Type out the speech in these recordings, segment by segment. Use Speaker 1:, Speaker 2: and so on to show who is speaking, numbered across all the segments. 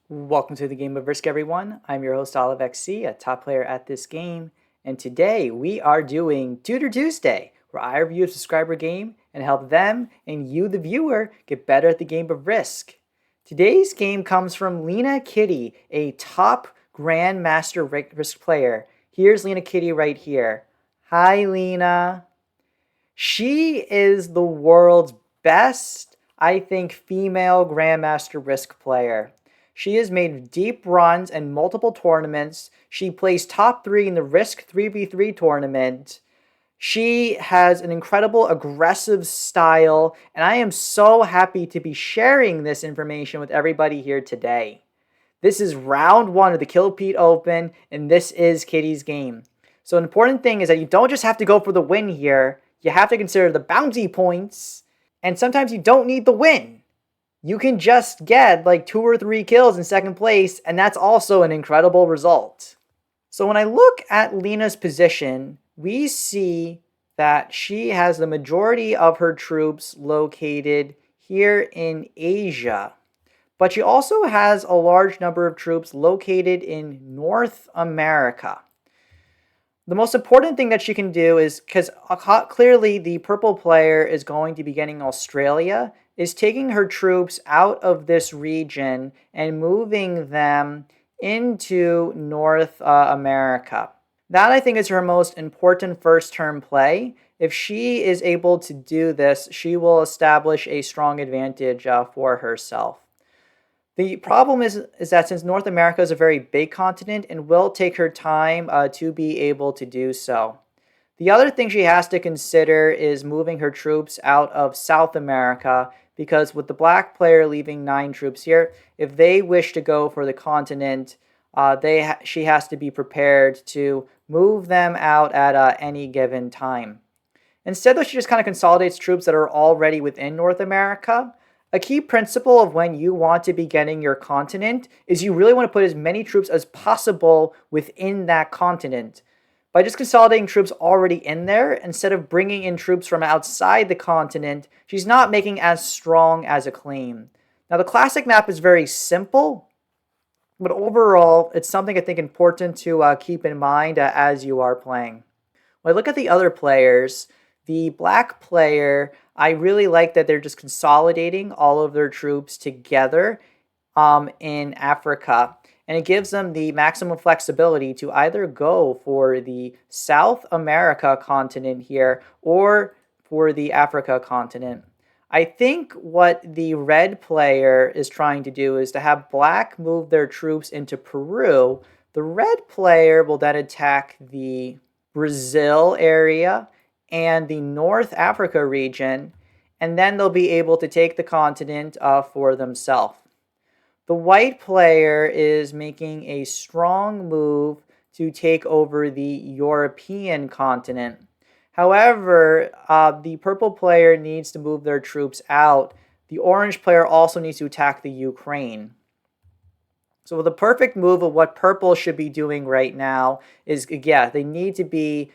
Speaker 1: Welcome to the game of Risk, everyone. I'm your host, OliveXC, a top player at this game, and today we are doing Tutor Tuesday, where I review a subscriber game and help them and you, the viewer, get better at the game of Risk. Today's game comes from LIna Kitty, a top grandmaster Risk player. Here's LIna Kitty right here. Hi, Lena. She is the world's best, I think, female grandmaster Risk player. She has made deep runs in multiple tournaments. She plays top 3 in the Risk 3v3 tournament. She has an incredible aggressive style, and I am so happy to be sharing this information with everybody here today. This is round 1 of the Kill Pete Open, and this is Kitty's game. So an important thing is that you don't just have to go for the win here. You have to consider the bounty points, and sometimes you don't need the win. You can just get like 2 or 3 kills in second place, and that's also an incredible result. So when I look at Lena's position, we see that she has the majority of her troops located here in Asia. But she also has a large number of troops located in North America. The most important thing that she can do is, because clearly the purple player is going to be getting Australia, is taking her troops out of this region and moving them into North America. That, I think, is her most important first turn play. If she is able to do this, she will establish a strong advantage for herself. The problem is that since North America is a very big continent, and will take her time to be able to do so. The other thing she has to consider is moving her troops out of South America, because with the black player leaving 9 troops here, if they wish to go for the continent, she has to be prepared to move them out at any given time. Instead, though, she just kind of consolidates troops that are already within North America. A key principle of when you want to be getting your continent is you really want to put as many troops as possible within that continent. By just consolidating troops already in there, instead of bringing in troops from outside the continent, she's not making as strong as a claim. Now, the classic map is very simple, but overall, it's something I think important to keep in mind as you are playing. When I look at the other players, the black player, I really like that they're just consolidating all of their troops together in Africa. And it gives them the maximum flexibility to either go for the South America continent here or for the Africa continent. I think what the red player is trying to do is to have black move their troops into Peru. The red player will then attack the Brazil area and the North Africa region, and then they'll be able to take the continent for themselves. The white player is making a strong move to take over the European continent. However, the purple player needs to move their troops out. The orange player also needs to attack the Ukraine. So the perfect move of what purple should be doing right now is, yeah, they need to be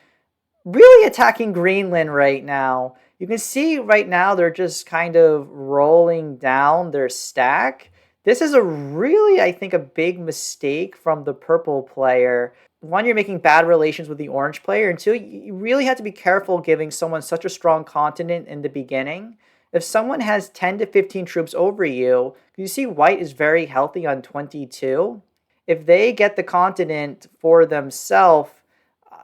Speaker 1: really attacking Greenland right now. You can see right now they're just kind of rolling down their stack. This is a really, I think, a big mistake from the purple player. 1, you're making bad relations with the orange player, and 2, you really have to be careful giving someone such a strong continent in the beginning. If someone has 10 to 15 troops over you, you see white is very healthy on 22. If they get the continent for themselves,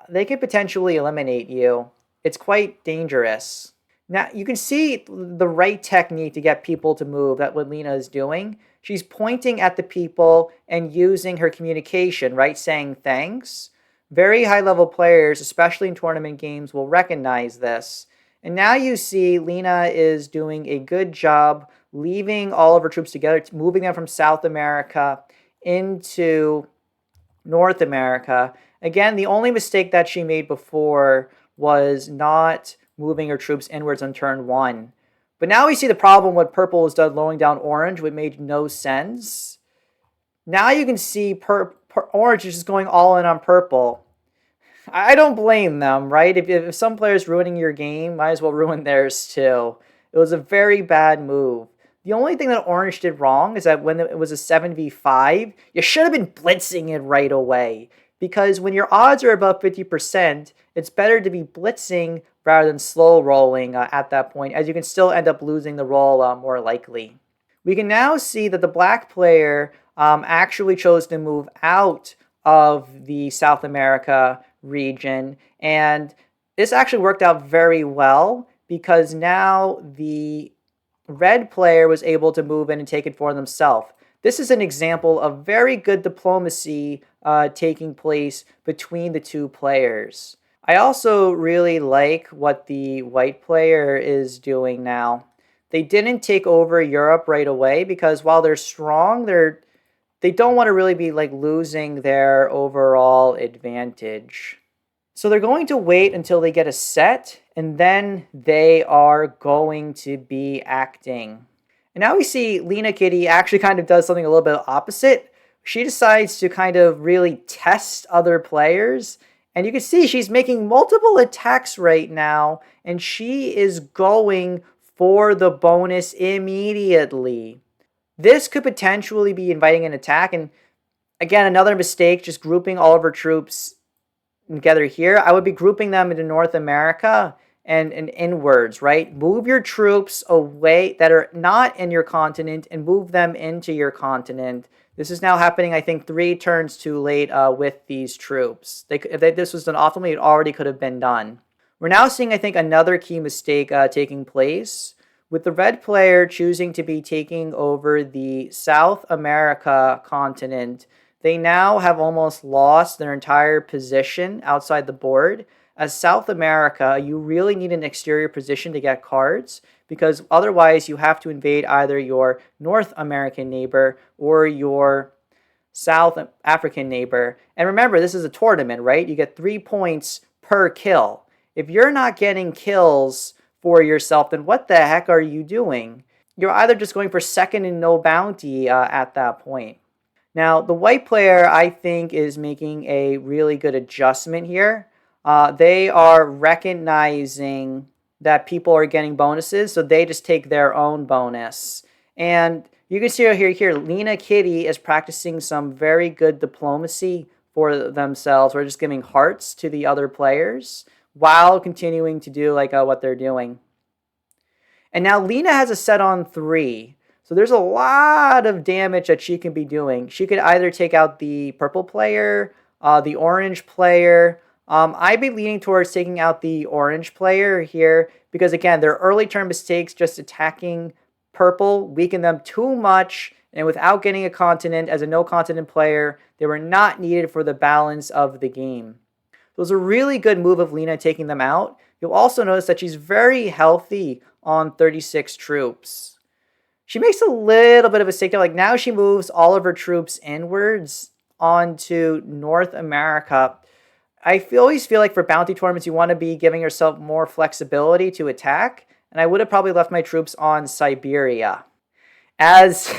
Speaker 1: they could potentially eliminate you. It's quite dangerous. Now, you can see the right technique to get people to move. That's what Lena is doing. She's pointing at the people and using her communication, right? Saying thanks. Very high-level players, especially in tournament games, will recognize this. And now you see Lena is doing a good job leaving all of her troops together, moving them from South America into North America. Again, the only mistake that she made before was not moving her troops inwards on turn 1. But now we see the problem what purple has done lowering down orange, which made no sense. Now you can see orange is just going all in on purple. I don't blame them, right? If some player's ruining your game, might as well ruin theirs too. It was a very bad move. The only thing that orange did wrong is that when it was a 7v5, you should have been blitzing it right away. Because when your odds are above 50%, it's better to be blitzing rather than slow rolling at that point, as you can still end up losing the roll more likely. We can now see that the black player actually chose to move out of the South America region, and this actually worked out very well because now the red player was able to move in and take it for themselves. This is an example of very good diplomacy taking place between the two players. I also really like what the white player is doing now. They didn't take over Europe right away because while they're strong, they don't want to really be like losing their overall advantage. So they're going to wait until they get a set, and then they are going to be acting. And now we see LIna Kitty actually kind of does something a little bit opposite. She decides to kind of really test other players. And you can see she's making multiple attacks right now, and she is going for the bonus immediately. This could potentially be inviting an attack. And again, another mistake, just grouping all of her troops together here. I would be grouping them into North America and inwards, right? Move your troops away that are not in your continent and move them into your continent. This is now happening, I think, 3 turns too late with these troops. If this was done optimally, it already could have been done. We're now seeing, I think, another key mistake taking place with the red player choosing to be taking over the South America continent. They now have almost lost their entire position outside the board. As South America, you really need an exterior position to get cards because otherwise you have to invade either your North American neighbor or your South African neighbor. And remember, this is a tournament, right? You get 3 points per kill. If you're not getting kills for yourself, then what the heck are you doing? You're either just going for second and no bounty at that point. Now, the white player, I think, is making a really good adjustment here. They are recognizing that people are getting bonuses, so they just take their own bonus. And you can see here, LIna Kitty is practicing some very good diplomacy for themselves. We're just giving hearts to the other players while continuing to do like what they're doing. And now LIna has a set on 3. So there's a lot of damage that she can be doing. She could either take out the purple player, the orange player. I'd be leaning towards taking out the orange player here because, again, their early turn mistakes just attacking purple weakened them too much. And without getting a continent as a no-continent player, they were not needed for the balance of the game. So it was a really good move of LIna taking them out. You'll also notice that she's very healthy on 36 troops. She makes a little bit of a mistake there. Like now she moves all of her troops inwards onto North America. I always feel like for bounty tournaments, you want to be giving yourself more flexibility to attack. And I would have probably left my troops on Siberia. As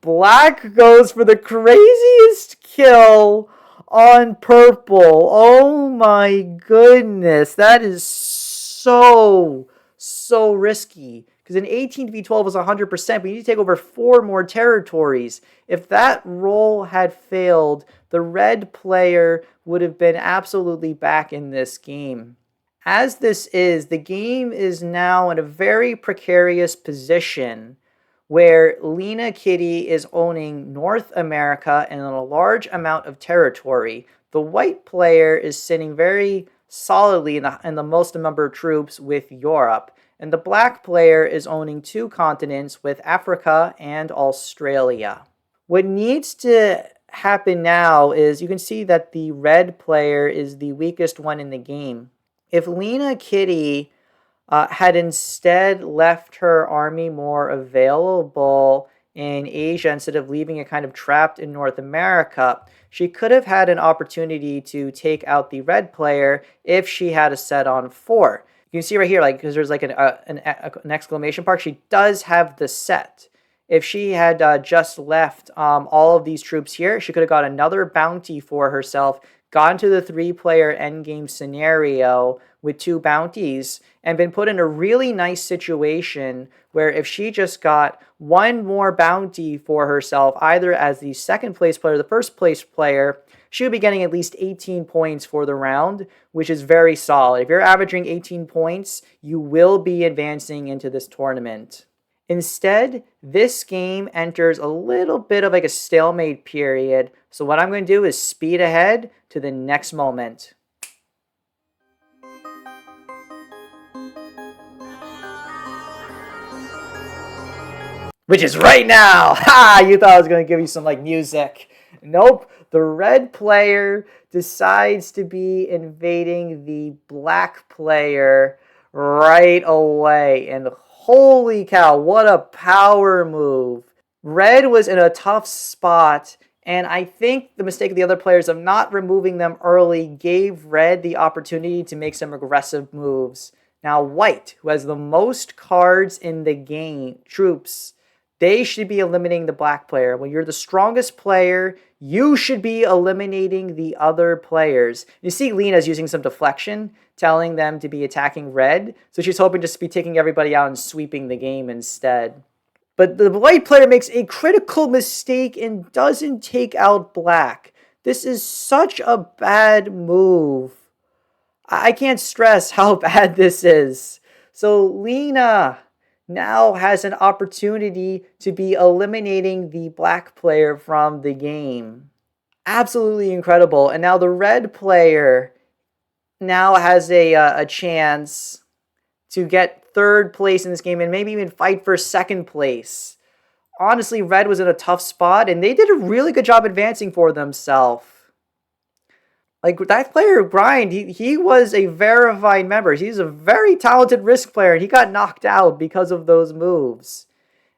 Speaker 1: black goes for the craziest kill on purple. Oh my goodness. That is so risky. Because an 18v12 was 100%, but you need to take over 4 more territories. If that roll had failed, the red player would have been absolutely back in this game. As this is, the game is now in a very precarious position where LIna Kitty is owning North America and a large amount of territory. The white player is sitting very solidly in the most number of troops with Europe. And the black player is owning 2 continents with Africa and Australia. What needs to happen now is you can see that the red player is the weakest one in the game. If LIna Kitty had instead left her army more available in Asia instead of leaving it kind of trapped in North America, she could have had an opportunity to take out the red player if she had a set on 4. You can see right here, like, because there's like an exclamation mark, she does have the set. If she had just left all of these troops here, she could have got another bounty for herself, gone to the 3-player endgame scenario with 2 bounties and been put in a really nice situation where if she just got 1 more bounty for herself, either as the 2nd place player or the 1st place player, she would be getting at least 18 points for the round, which is very solid. If you're averaging 18 points, you will be advancing into this tournament. Instead, this game enters a little bit of like a stalemate period. So what I'm going to do is speed ahead to the next moment. Which is right now! Ha! You thought I was going to give you some like music. Nope. The red player decides to be invading the black player right away. And holy cow, what a power move. Red was in a tough spot, and I think the mistake of the other players of not removing them early gave Red the opportunity to make some aggressive moves. Now White, who has the most cards in the game, troops, they should be eliminating the black player. When you're the strongest player, you should be eliminating the other players. You see LIna's using some deflection, telling them to be attacking red. So she's hoping just to be taking everybody out and sweeping the game instead. But the white player makes a critical mistake and doesn't take out black. This is such a bad move. I can't stress how bad this is. So LIna now has an opportunity to be eliminating the black player from the game. Absolutely incredible. And now the red player now has a chance to get 3rd place in this game and maybe even fight for 2nd place. Honestly, red was in a tough spot and they did a really good job advancing for themselves. Like that player, Brian, he was a verified member. He's a very talented Risk player, and he got knocked out because of those moves.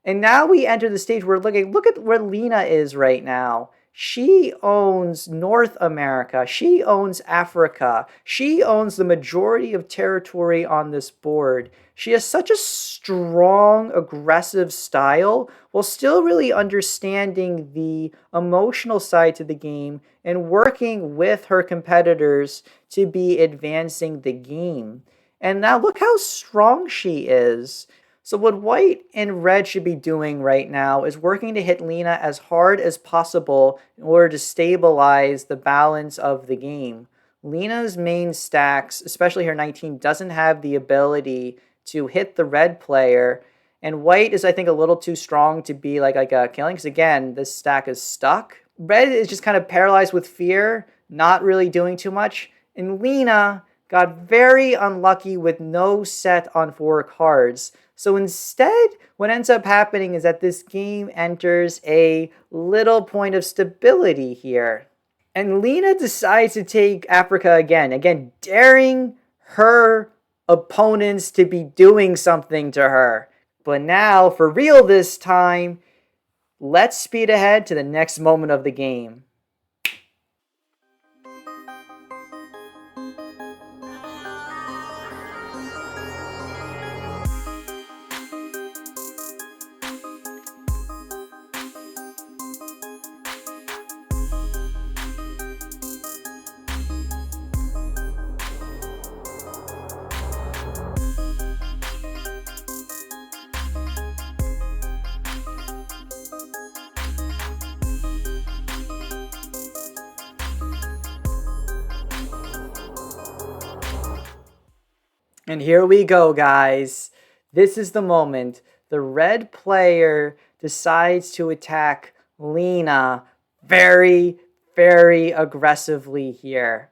Speaker 1: And now we enter the stage where look at where LIna is right now. She owns North America. She owns Africa. She owns the majority of territory on this board. She has such a strong, aggressive style while still really understanding the emotional side to the game and working with her competitors to be advancing the game. And now look how strong she is. So what white and red should be doing right now is working to hit LIna as hard as possible in order to stabilize the balance of the game. LIna's main stacks, especially her 19, doesn't have the ability to hit the red player, and white is, I think, a little too strong to be like a killing, because again, this stack is stuck. Red is just kind of paralyzed with fear, not really doing too much, and LIna got very unlucky with no set on 4 cards. So instead, what ends up happening is that this game enters a little point of stability here. And LIna decides to take Africa again daring her opponents to be doing something to her. But now, for real this time, let's speed ahead to the next moment of the game. And here we go, guys. This is the moment. The red player decides to attack LIna very, very aggressively here.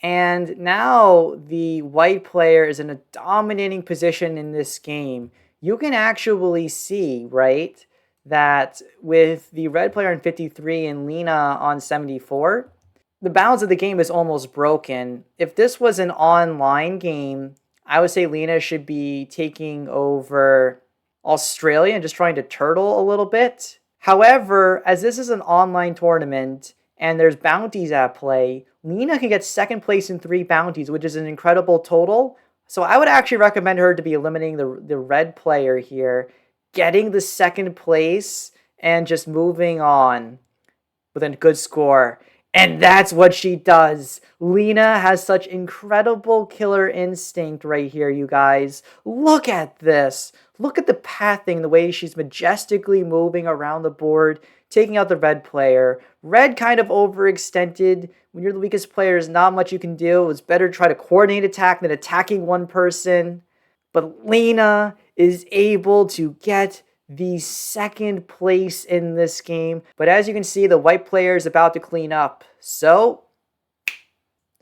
Speaker 1: And now the white player is in a dominating position in this game. You can actually see, right, that with the red player on 53 and LIna on 74, the balance of the game is almost broken. If this was an online game, I would say LIna should be taking over Australia and just trying to turtle a little bit. However, as this is an online tournament and there's bounties at play, LIna can get 2nd place in 3 bounties, which is an incredible total. So I would actually recommend her to be eliminating the red player here, getting the 2nd place, and just moving on with a good score. And that's what she does. LIna has such incredible killer instinct right here, you guys. Look at this. Look at the pathing, the way she's majestically moving around the board, taking out the red player. Red kind of overextended. When you're the weakest player, there's not much you can do. It's better to try to coordinate attack than attacking one person. But LIna is able to get the second place in this game. But as you can see, the white player is about to clean up. So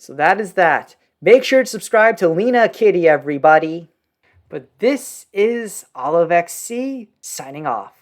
Speaker 1: that is that. Make sure to subscribe to LIna Kitty, everybody. But this is OliveXC signing off.